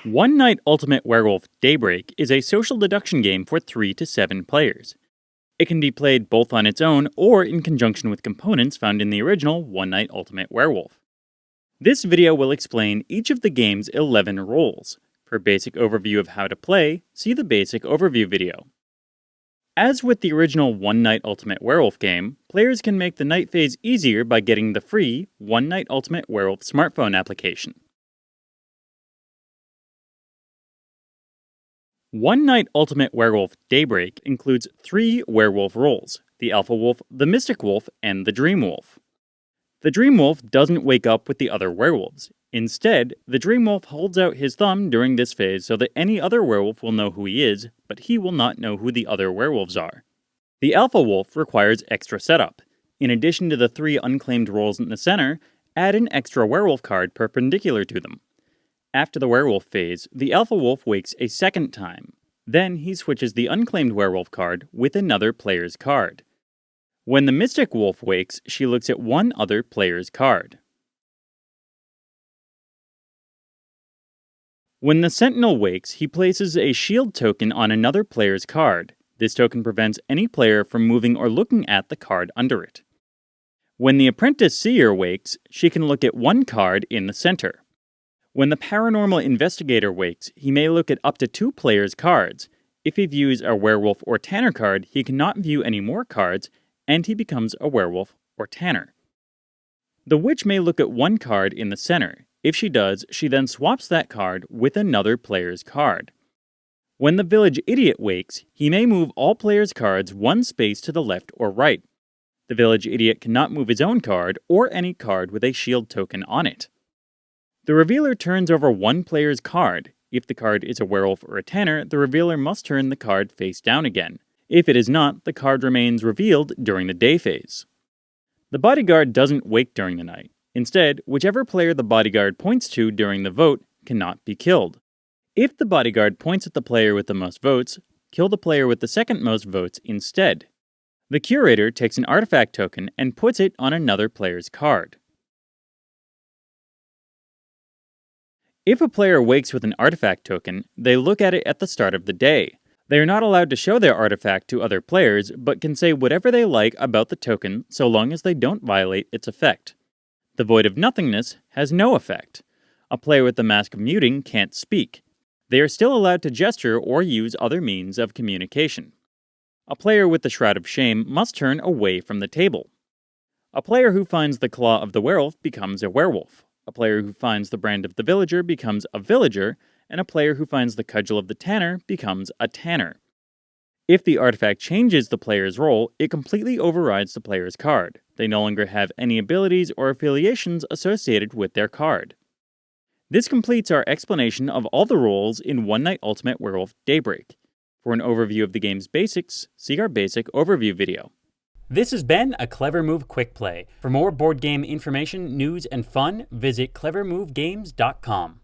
One Night Ultimate Werewolf Daybreak is a social deduction game for 3 to 7 players. It can be played both on its own or in conjunction with components found in the original One Night Ultimate Werewolf. This video will explain each of the game's 11 roles. For a basic overview of how to play, see the basic overview video. As with the original One Night Ultimate Werewolf game, players can make the night phase easier by getting the free One Night Ultimate Werewolf smartphone application. One Night Ultimate Werewolf Daybreak includes 3 werewolf roles: the Alpha Wolf, the Mystic Wolf, and the Dream Wolf. The Dream Wolf doesn't wake up with the other werewolves. Instead, the Dream Wolf holds out his thumb during this phase so that any other werewolf will know who he is, but he will not know who the other werewolves are. The Alpha Wolf requires extra setup. In addition to the 3 unclaimed roles in the center, add an extra werewolf card perpendicular to them. After the werewolf phase, the Alpha Wolf wakes a second time. Then he switches the unclaimed werewolf card with another player's card. When the Mystic Wolf wakes, she looks at one other player's card. When the Sentinel wakes, he places a shield token on another player's card. This token prevents any player from moving or looking at the card under it. When the Apprentice Seer wakes, she can look at one card in the center. When the Paranormal Investigator wakes, he may look at up to 2 players' cards. If he views a Werewolf or Tanner card, he cannot view any more cards, and he becomes a Werewolf or Tanner. The Witch may look at one card in the center. If she does, she then swaps that card with another player's card. When the Village Idiot wakes, he may move all players' cards one space to the left or right. The Village Idiot cannot move his own card or any card with a shield token on it. The Revealer turns over one player's card. If the card is a Werewolf or a Tanner, the Revealer must turn the card face down again. If it is not, the card remains revealed during the day phase. The Bodyguard doesn't wake during the night. Instead, whichever player the Bodyguard points to during the vote cannot be killed. If the Bodyguard points at the player with the most votes, kill the player with the second most votes instead. The Curator takes an artifact token and puts it on another player's card. If a player wakes with an artifact token, they look at it at the start of the day. They are not allowed to show their artifact to other players, but can say whatever they like about the token so long as they don't violate its effect. The Void of Nothingness has no effect. A player with the Mask of Muting can't speak. They are still allowed to gesture or use other means of communication. A player with the Shroud of Shame must turn away from the table. A player who finds the Claw of the Werewolf becomes a werewolf. A player who finds the Brand of the Villager becomes a villager, and a player who finds the Cudgel of the Tanner becomes a Tanner. If the artifact changes the player's role, it completely overrides the player's card. They no longer have any abilities or affiliations associated with their card. This completes our explanation of all the roles in One Night Ultimate Werewolf Daybreak. For an overview of the game's basics, see our basic overview video. This has been a Clever Move Quick Play. For more board game information, news, and fun, visit clevermovegames.com.